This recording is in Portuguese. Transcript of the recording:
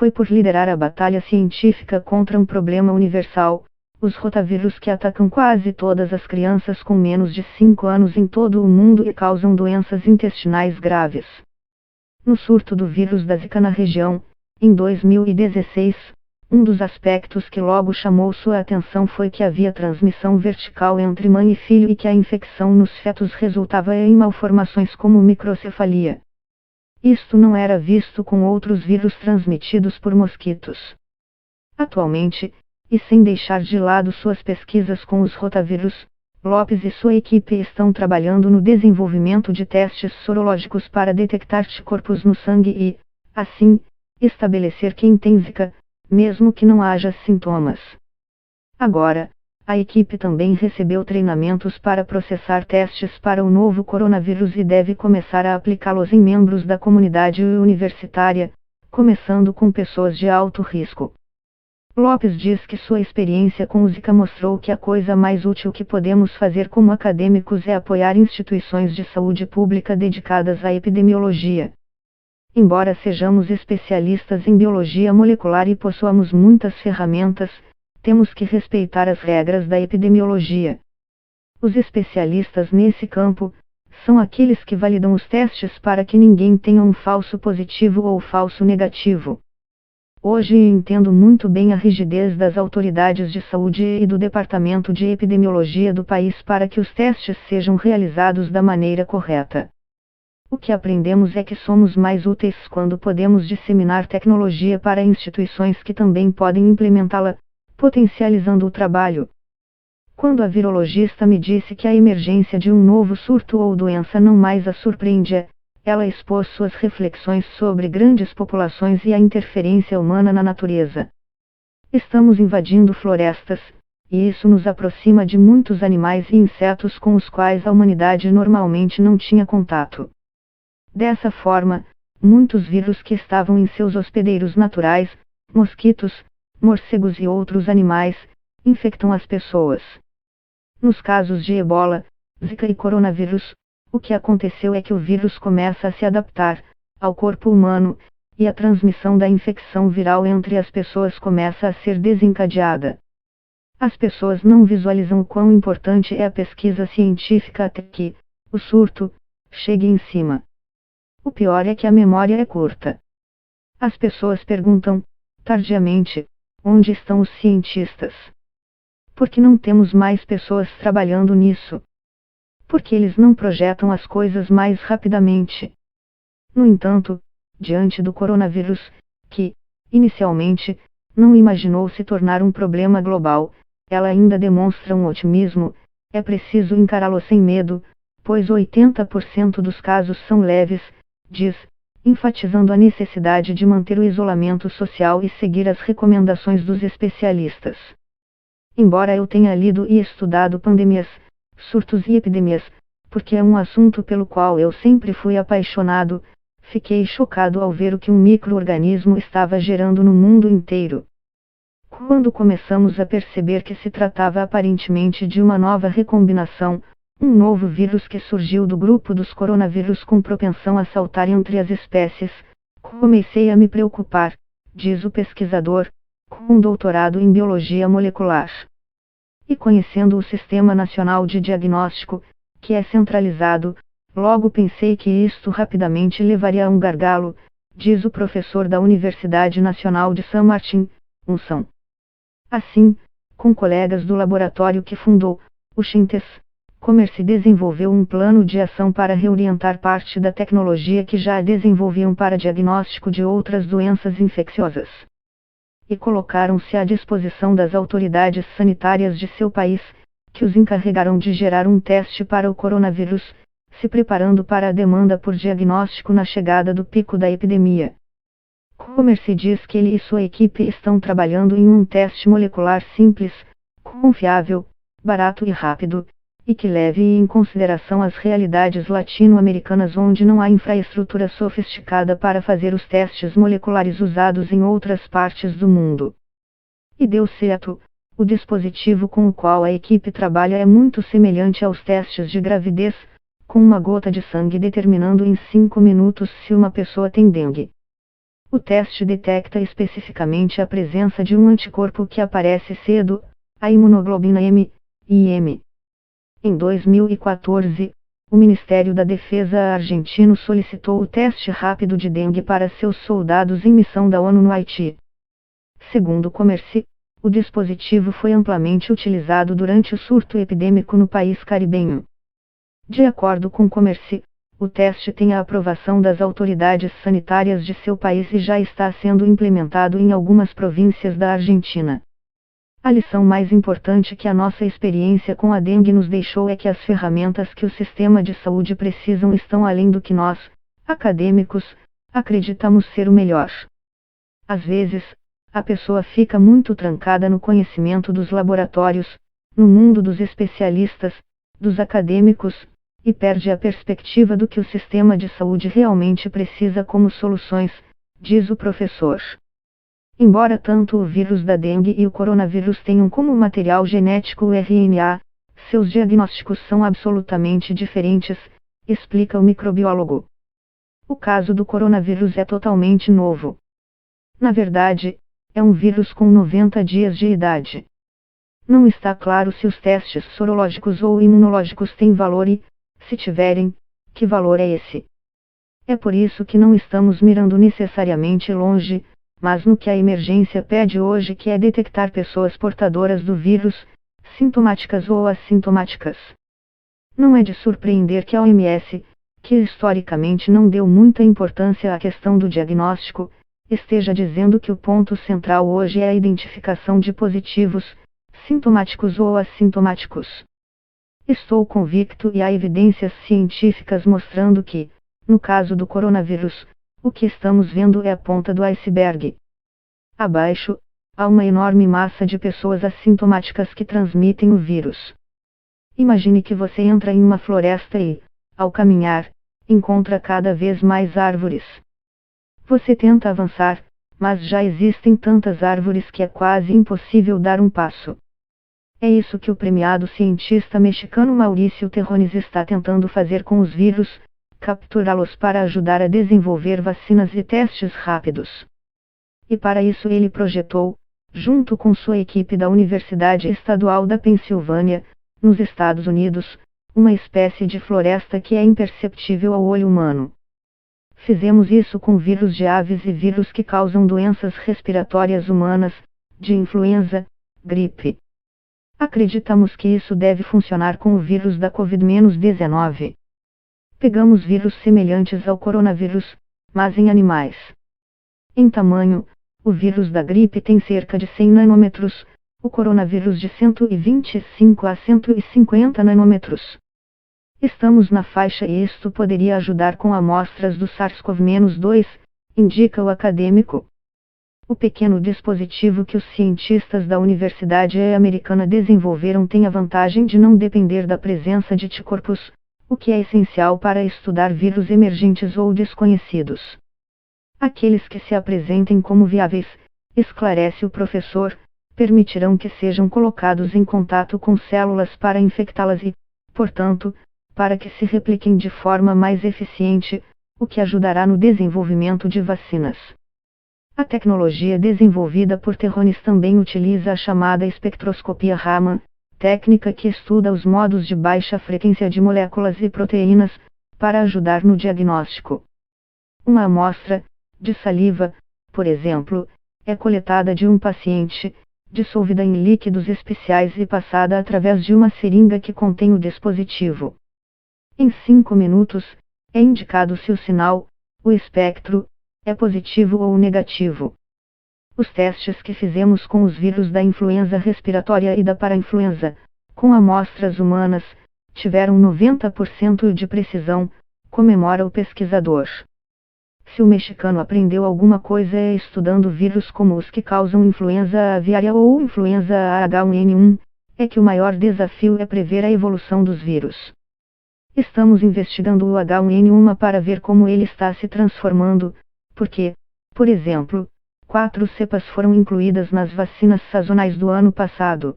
foi por liderar a batalha científica contra um problema universal, os rotavírus que atacam quase todas as crianças com menos de 5 anos em todo o mundo e causam doenças intestinais graves. No surto do vírus da Zika na região, em 2016, um dos aspectos que logo chamou sua atenção foi que havia transmissão vertical entre mãe e filho e que a infecção nos fetos resultava em malformações como microcefalia. Isto não era visto com outros vírus transmitidos por mosquitos. Atualmente, e sem deixar de lado suas pesquisas com os rotavírus, Lopes e sua equipe estão trabalhando no desenvolvimento de testes sorológicos para detectar anticorpos no sangue e, assim, estabelecer quem tem Zika, mesmo que não haja sintomas. Agora, a equipe também recebeu treinamentos para processar testes para o novo coronavírus e deve começar a aplicá-los em membros da comunidade universitária, começando com pessoas de alto risco. Lopes diz que sua experiência com o Zika mostrou que a coisa mais útil que podemos fazer como acadêmicos é apoiar instituições de saúde pública dedicadas à epidemiologia. Embora sejamos especialistas em biologia molecular e possuamos muitas ferramentas, temos que respeitar as regras da epidemiologia. Os especialistas nesse campo são aqueles que validam os testes para que ninguém tenha um falso positivo ou falso negativo. Hoje entendo muito bem a rigidez das autoridades de saúde e do Departamento de Epidemiologia do país para que os testes sejam realizados da maneira correta. O que aprendemos é que somos mais úteis quando podemos disseminar tecnologia para instituições que também podem implementá-la, potencializando o trabalho. Quando a virologista me disse que a emergência de um novo surto ou doença não mais a surpreende, ela expôs suas reflexões sobre grandes populações e a interferência humana na natureza. Estamos invadindo florestas, e isso nos aproxima de muitos animais e insetos com os quais a humanidade normalmente não tinha contato. Dessa forma, muitos vírus que estavam em seus hospedeiros naturais, mosquitos, morcegos e outros animais, infectam as pessoas. Nos casos de Ebola, Zika e coronavírus, o que aconteceu é que o vírus começa a se adaptar ao corpo humano, e a transmissão da infecção viral entre as pessoas começa a ser desencadeada. As pessoas não visualizam o quão importante é a pesquisa científica até que o surto chegue em cima. O pior é que a memória é curta. As pessoas perguntam, tardiamente, onde estão os cientistas? Por que não temos mais pessoas trabalhando nisso? Por que eles não projetam as coisas mais rapidamente? No entanto, diante do coronavírus, que, inicialmente, não imaginou se tornar um problema global, ela ainda demonstra um otimismo. É preciso encará-lo sem medo, pois 80% dos casos são leves, diz, enfatizando a necessidade de manter o isolamento social e seguir as recomendações dos especialistas. Embora eu tenha lido e estudado pandemias, surtos e epidemias, porque é um assunto pelo qual eu sempre fui apaixonado, fiquei chocado ao ver o que um micro-organismo estava gerando no mundo inteiro. Quando começamos a perceber que se tratava aparentemente de uma nova recombinação, um novo vírus que surgiu do grupo dos coronavírus com propensão a saltar entre as espécies, comecei a me preocupar, diz o pesquisador, com um doutorado em biologia molecular. E conhecendo o Sistema Nacional de Diagnóstico, que é centralizado, logo pensei que isto rapidamente levaria a um gargalo, diz o professor da Universidade Nacional de San Martín, Unção. Assim, com colegas do laboratório que fundou, o Xintes, Commerce desenvolveu um plano de ação para reorientar parte da tecnologia que já desenvolviam para diagnóstico de outras doenças infecciosas. E colocaram-se à disposição das autoridades sanitárias de seu país, que os encarregaram de gerar um teste para o coronavírus, se preparando para a demanda por diagnóstico na chegada do pico da epidemia. Commerce diz que ele e sua equipe estão trabalhando em um teste molecular simples, confiável, barato e rápido, e que leve em consideração as realidades latino-americanas onde não há infraestrutura sofisticada para fazer os testes moleculares usados em outras partes do mundo. E deu certo, o dispositivo com o qual a equipe trabalha é muito semelhante aos testes de gravidez, com uma gota de sangue determinando em 5 minutos se uma pessoa tem dengue. O teste detecta especificamente a presença de um anticorpo que aparece cedo, a imunoglobulina M, IM. Em 2014, o Ministério da Defesa argentino solicitou o teste rápido de dengue para seus soldados em missão da ONU no Haiti. Segundo o Commerce, o dispositivo foi amplamente utilizado durante o surto epidêmico no país caribenho. De acordo com o Commerce, o teste tem a aprovação das autoridades sanitárias de seu país e já está sendo implementado em algumas províncias da Argentina. A lição mais importante que a nossa experiência com a dengue nos deixou é que as ferramentas que o sistema de saúde precisam estão além do que nós, acadêmicos, acreditamos ser o melhor. Às vezes, a pessoa fica muito trancada no conhecimento dos laboratórios, no mundo dos especialistas, dos acadêmicos, e perde a perspectiva do que o sistema de saúde realmente precisa como soluções, diz o professor. Embora tanto o vírus da dengue e o coronavírus tenham como material genético o RNA, seus diagnósticos são absolutamente diferentes, explica o microbiólogo. O caso do coronavírus é totalmente novo. Na verdade, é um vírus com 90 dias de idade. Não está claro se os testes sorológicos ou imunológicos têm valor e, se tiverem, que valor é esse? É por isso que não estamos mirando necessariamente longe, mas no que a emergência pede hoje, que é detectar pessoas portadoras do vírus, sintomáticas ou assintomáticas. Não é de surpreender que a OMS, que historicamente não deu muita importância à questão do diagnóstico, esteja dizendo que o ponto central hoje é a identificação de positivos, sintomáticos ou assintomáticos. Estou convicto e há evidências científicas mostrando que, no caso do coronavírus, o que estamos vendo é a ponta do iceberg. Abaixo, há uma enorme massa de pessoas assintomáticas que transmitem o vírus. Imagine que você entra em uma floresta e, ao caminhar, encontra cada vez mais árvores. Você tenta avançar, mas já existem tantas árvores que é quase impossível dar um passo. É isso que o premiado cientista mexicano Maurício Terrones está tentando fazer com os vírus, capturá-los para ajudar a desenvolver vacinas e testes rápidos. E para isso ele projetou, junto com sua equipe da Universidade Estadual da Pensilvânia, nos Estados Unidos, uma espécie de floresta que é imperceptível ao olho humano. Fizemos isso com vírus de aves e vírus que causam doenças respiratórias humanas, de influenza, gripe. Acreditamos que isso deve funcionar com o vírus da Covid-19. Pegamos vírus semelhantes ao coronavírus, mas em animais. Em tamanho, o vírus da gripe tem cerca de 100 nanômetros, o coronavírus de 125 a 150 nanômetros. Estamos na faixa e isto poderia ajudar com amostras do SARS-CoV-2, indica o acadêmico. O pequeno dispositivo que os cientistas da Universidade Americana desenvolveram tem a vantagem de não depender da presença de anticorpos, o que é essencial para estudar vírus emergentes ou desconhecidos. Aqueles que se apresentem como viáveis, esclarece o professor, permitirão que sejam colocados em contato com células para infectá-las e, portanto, para que se repliquem de forma mais eficiente, o que ajudará no desenvolvimento de vacinas. A tecnologia desenvolvida por Terrones também utiliza a chamada espectroscopia Raman, técnica que estuda os modos de baixa frequência de moléculas e proteínas, para ajudar no diagnóstico. Uma amostra, de saliva, por exemplo, é coletada de um paciente, dissolvida em líquidos especiais e passada através de uma seringa que contém o dispositivo. Em 5 minutos, é indicado se o sinal, o espectro, é positivo ou negativo. Os testes que fizemos com os vírus da influenza respiratória e da parainfluenza, com amostras humanas, tiveram 90% de precisão, comemora o pesquisador. Se o mexicano aprendeu alguma coisa é estudando vírus como os que causam influenza aviária ou influenza H1N1, é que o maior desafio é prever a evolução dos vírus. Estamos investigando o H1N1 para ver como ele está se transformando, porque, por exemplo, 4 cepas foram incluídas nas vacinas sazonais do ano passado.